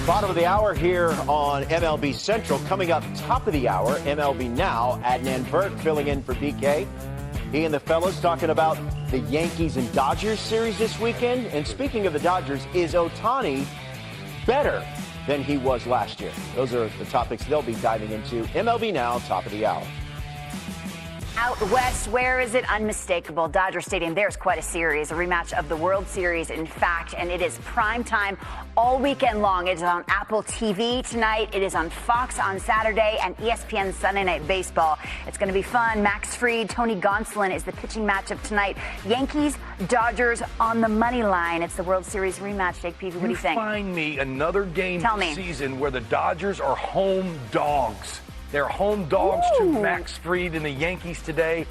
Bottom of the hour here on MLB Central. Coming up top of the hour, MLB Now. Adnan Burke filling in for BK. He and the fellas talking about the Yankees and Dodgers series this weekend. And speaking of the Dodgers, is Ohtani better than he was last year? Those are the topics they'll be diving into. MLB Now, top of the hour. Out west, where is it? Unmistakable. Dodger Stadium, there's quite a series, a rematch of the World Series, in fact, and it is prime time all weekend long. It is on Apple TV tonight. It is on Fox on Saturday and ESPN Sunday Night Baseball. It's going to be fun. Max Fried, Tony Gonsolin is the pitching matchup tonight. Yankees, Dodgers on the money line. It's the World Series rematch. Jake Peavy, what do you think? Find me another game this season where the Dodgers are home dogs. They're home dogs to Max Fried and the Yankees today.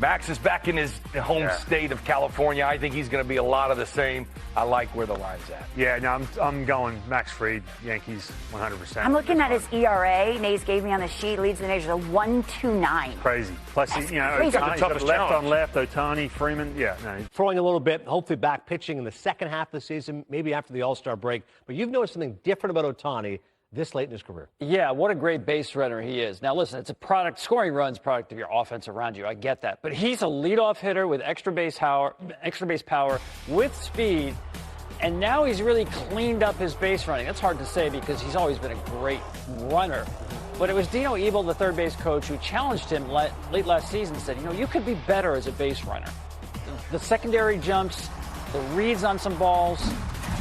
Max is back in his home state of California. I think he's going to be a lot of the same. I like where the line's at. Yeah, no, I'm going Max Fried, Yankees, 100%. I'm looking at his ERA. Nays gave me on the sheet. Leads the majors at 1.29. Crazy. Plus, That's you know, crazy. left on left, Ohtani, Freeman. Yeah, no. Throwing a little bit, hopefully back pitching in the second half of the season, maybe after the All-Star break. But you've noticed something different about Ohtani this late in his career. Yeah, what a great base runner he is. Now, listen, it's a product, scoring runs product of your offense around you. I get that. But he's a leadoff hitter with extra base power with speed. And now he's really cleaned up his base running. That's hard to say because he's always been a great runner. But it was Dino Ebel, the third base coach, who challenged him late last season and said, you know, you could be better as a base runner. The secondary jumps, the reads on some balls.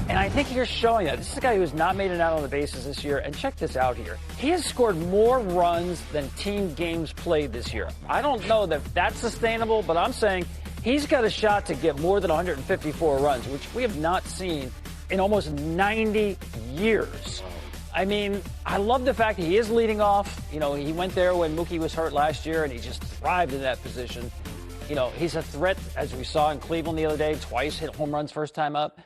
And I think you're showing that. This is a guy who has not made it out on the bases this year. And check this out here. He has scored more runs than team games played this year. I don't know that that's sustainable, but I'm saying he's got a shot to get more than 154 runs, which we have not seen in almost 90 years. I mean, I love the fact that he is leading off. You know, he went there when Mookie was hurt last year, and he just thrived in that position. You know, he's a threat, as we saw in Cleveland the other day, twice hit home runs first time up.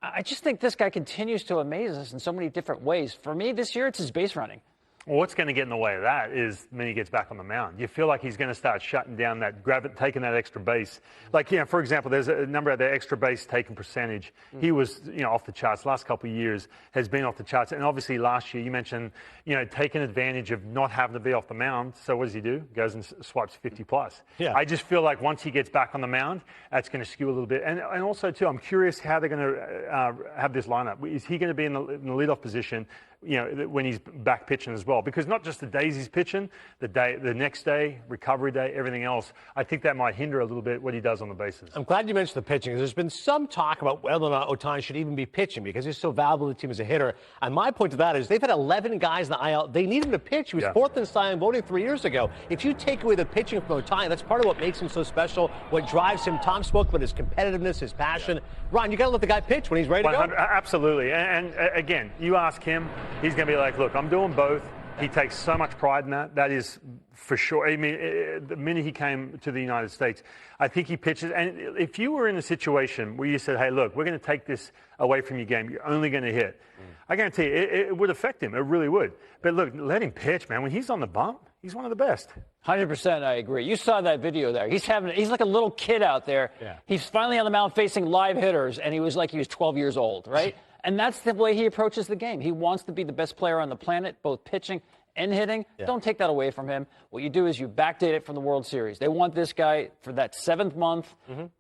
I just think this guy continues to amaze us in so many different ways. For me, this year, it's his base running. Well, what's going to get in the way of that is when he gets back on the mound. You feel like he's going to start shutting down that, taking that extra base. Like, you know, for example, there's a number of the extra base taken percentage. He was, you know, off the charts. Last couple of years has been off the charts. And obviously last year, you mentioned, you know, taking advantage of not having to be off the mound. So what does he do? Goes and swipes 50 plus. Yeah. I just feel like once he gets back on the mound, that's going to skew a little bit. And also, too, I'm curious how they're going to have this lineup. Is he going to be in the leadoff position, you know, when he's back pitching as well? Because not just the days he's pitching, the next day, recovery day, everything else, I think that might hinder a little bit what he does on the bases. I'm glad you mentioned the pitching. There's been some talk about whether or not Ohtani should even be pitching because he's so valuable to the team as a hitter. And my point to that is they've had 11 guys in the IL. They need him to pitch. He was fourth in Cy Young voting 3 years ago. If you take away the pitching from Ohtani, that's part of what makes him so special, what drives him. Tom spoke about his competitiveness, his passion. Ron, you got to let the guy pitch when he's ready to go. Absolutely. And again, you ask him, he's going to be like, look, I'm doing both. He takes so much pride in that. That is for sure. I mean, the minute he came to the United States, I think he pitches. And if you were in a situation where you said, hey, look, we're going to take this away from your game, you're only going to hit, I guarantee you, it would affect him. It really would. But look, let him pitch, man. When he's on the bump, he's one of the best. 100%, I agree. You saw that video there. He's like a little kid out there. Yeah. He's finally on the mound facing live hitters, and he was like he was 12 years old, right? And that's the way he approaches the game. He wants to be the best player on the planet, both pitching and hitting. Yeah. Don't take that away from him. What you do is you backdate it from the World Series. They want this guy for that 7th month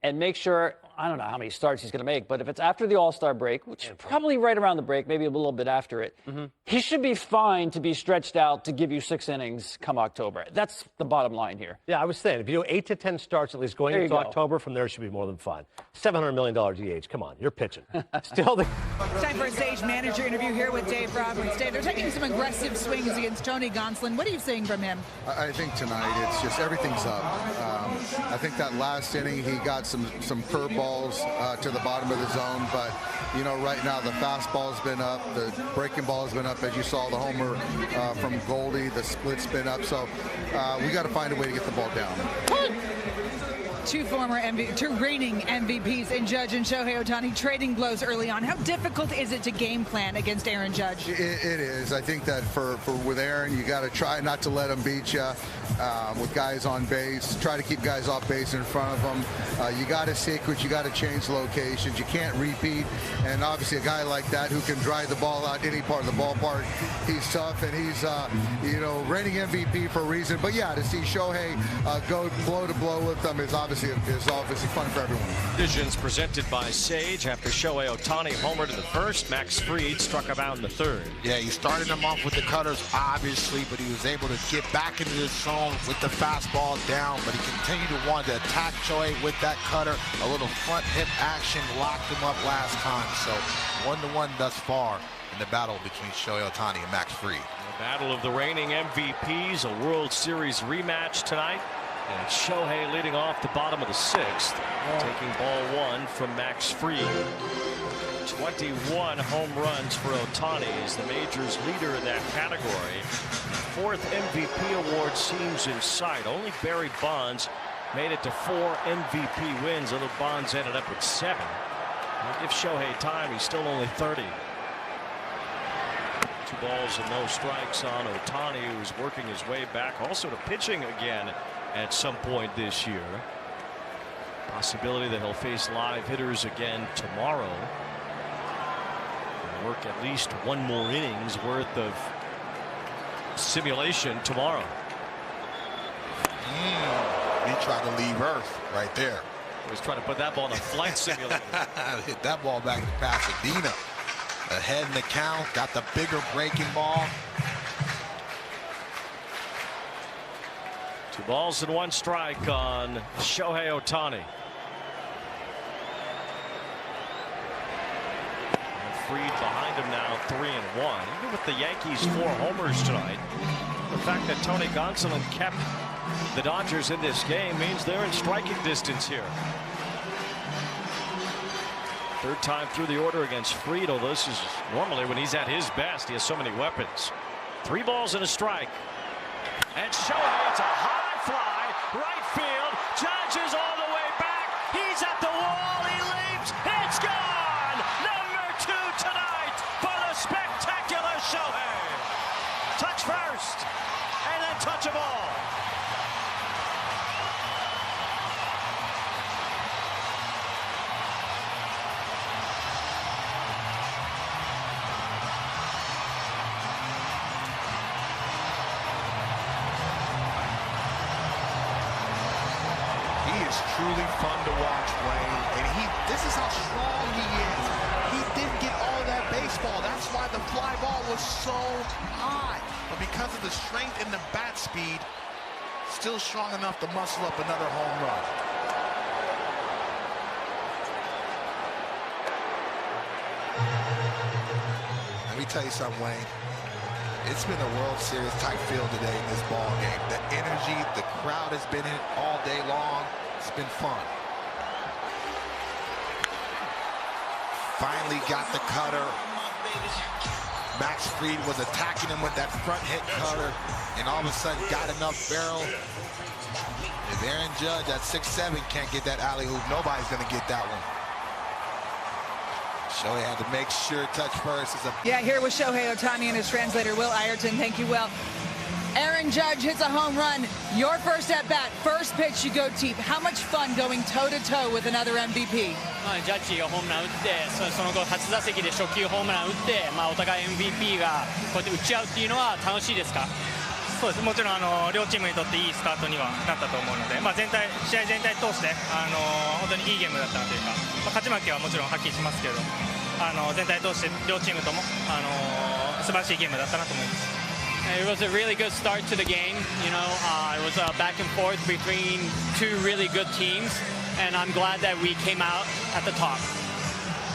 and make sure, I don't know how many starts he's going to make, but if it's after the All-Star break, which is probably right around the break, maybe a little bit after it, he should be fine to be stretched out to give you 6 innings come October. That's the bottom line here. Yeah, I was saying, if you do 8 to 10 starts at least going into October, from there should be more than fine. $700 million DH, come on, you're pitching. Still the... It's time for a stage manager interview here with Dave Roberts. Dave, they're taking some aggressive swings against Tony Gonsolin. What are you seeing from him? I think tonight it's just everything's up. I think that last inning he got some curveballs to the bottom of the zone, but you know right now the fastball's been up, the breaking ball has been up, as you saw the homer from Goldie, the split's been up. So we got to find a way to get the ball down. Two reigning MVPs in Judge and Shohei Ohtani trading blows early on. How difficult is it to game plan against Aaron Judge? It is. I think that for with Aaron, you got to try not to let him beat you. with guys on base, try to keep guys off base in front of them. You got to sequence, you got to change locations, you can't repeat, and obviously a guy like that who can drive the ball out any part of the ballpark, he's tough, and he's reigning MVP for a reason. But yeah, to see Shohei go blow to blow with them is obviously fun for everyone. Decisions presented by Sage after Shohei Ohtani homered in the first. Max Fried struck him out in the third. Yeah, he started him off with the cutters, obviously, but he was able to get back into the zone with the fastball down, but he continued to want to attack Shohei with that cutter. A little front hip action locked him up last time. So 1-1 thus far in the battle between Shohei Ohtani and Max Fried. The battle of the reigning MVPs, a World Series rematch tonight. And Shohei leading off the bottom of the sixth, taking ball one from Max Fried. 21 home runs for Ohtani is the major's leader in that category. Fourth MVP award seems in sight. Only Barry Bonds made it to 4 MVP wins, although Bonds ended up with 7. Give Shohei time, he's still only 30. 2 balls and no strikes on Ohtani, who's working his way back also to pitching again at some point this year. Possibility that he'll face live hitters again tomorrow. And work at least 1 more innings worth of simulation tomorrow. He tried to leave Earth right there. He was trying to put that ball in a flight simulator. Hit that ball back to Pasadena. Ahead in the count, got the bigger breaking ball. 2 balls and 1 strike on Shohei Ohtani. And Fried behind him now, 3-1. Even with the Yankees 4 homers tonight, the fact that Tony Gonsolin kept the Dodgers in this game means they're in striking distance here. 3rd time through the order against Fried, although this is normally when he's at his best. He has so many weapons. 3 balls and a strike. And Shohei, it's a high fly, right field. Judge is all the way back. He's at the wall. He leaps. It's gone. Number 2 tonight for the spectacular Shohei. Touch first, and then touch a ball. Truly fun to watch, Wayne, and this is how strong he is. He didn't get all that baseball. That's why the fly ball was so high. But because of the strength and the bat speed, still strong enough to muscle up another home run. Let me tell you something, Wayne. It's been a World Series type feel today in this ball game. The energy, the crowd has been in it all day long. It's been fun. Finally got the cutter. Max Fried was attacking him with that front hit cutter, and all of a sudden got enough barrel. If Aaron Judge at 6'7" can't get that alley-oop, nobody's going to get that one. Shohei had to make sure touch first. Yeah, here with Shohei Ohtani and his translator, Will Ireton. Thank you, Will. Aaron Judge hits a home run. Your first at-bat, first pitch, you go deep. How much fun going toe-to-toe with another MVP? ジャッジがホームラン打って、その後初打席で初球ホームラン打って、お互い MVP がこうやって打ち合うっていうのは楽しいですか？そうです。もちろん両チームにとっていいスタートにはなったと思うので、試合全体通して本当にいいゲームだったなというか、勝ち負けはもちろんはっきりしますけど、全体通して両チームとも素晴らしいゲームだったなと思います。It was a really good start to the game. You know, it was a back and forth between 2 really good teams, and I'm glad that we came out at the top.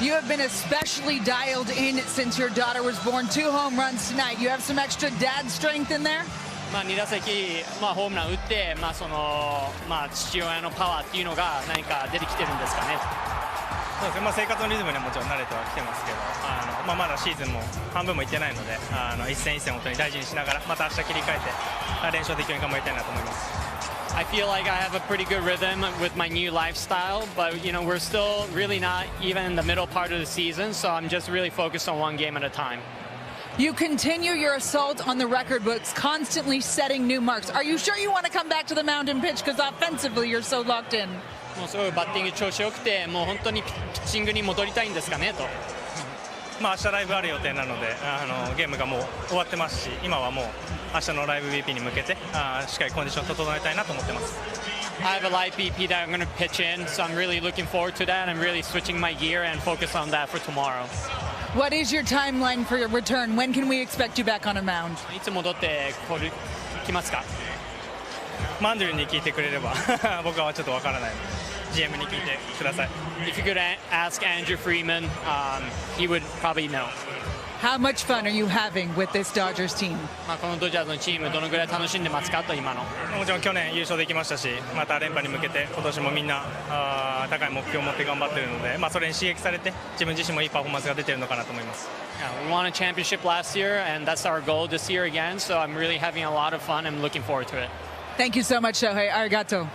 You have been especially dialed in since your daughter was born. 2 home runs tonight. You have some extra dad strength in there? 2打席、ホームラン打って、父親のパワーっていうのが何か出てきてるんですかね。そうですね、生活のリズムにはもちろん慣れてはきてますけど、まだシーズンも半分もいってないので、一戦一戦本当に大事にしながら、また明日切り替えて練習できるように頑張りたいなと思います。I feel like I have a pretty good rhythm with my new lifestyle, but you know, we're still really not even in the middle part of the season, so I'm just really focused on one game at a time. You continue your assault on the record books, constantly setting new marks. Are you sure you want to come back to the mound and pitch? Because offensively, you're so locked in. もうすごいバッティング調子良くて、もう本当にピッチングに戻りたいんですかねと。明日ライブある予定なので、ゲームがもう終わってますし、今はもう明日のライブ BP に向けてしっかりコンディション整えたいなと思ってます。I have a live BP that I'm going to pitch in, so I'm really looking forward to that. I'm really switching my gear and focus on that for tomorrow. What is your timeline for your return? When can we expect you back on a mound? いつ戻ってきますか？マンドゥルに聞いてくれれば僕はちょっとわからないので GM に聞いてください。If you could ask Andrew Freeman, he would probably know. How much fun are you having with this Dodgers team? このドジャースのチームどのぐらい楽しんでますかと今の。もちろん去年優勝できましたし、また連覇に向けて今年もみんな高い目標を持って頑張っているので、それに刺激されて自分自身もいいパフォーマンスが出ているのかなと思います。We won a championship last year, and that's our goal this year again. So I'm really having a lot of fun. I'm looking forward to it. Thank you so much, Shohei. Arigato.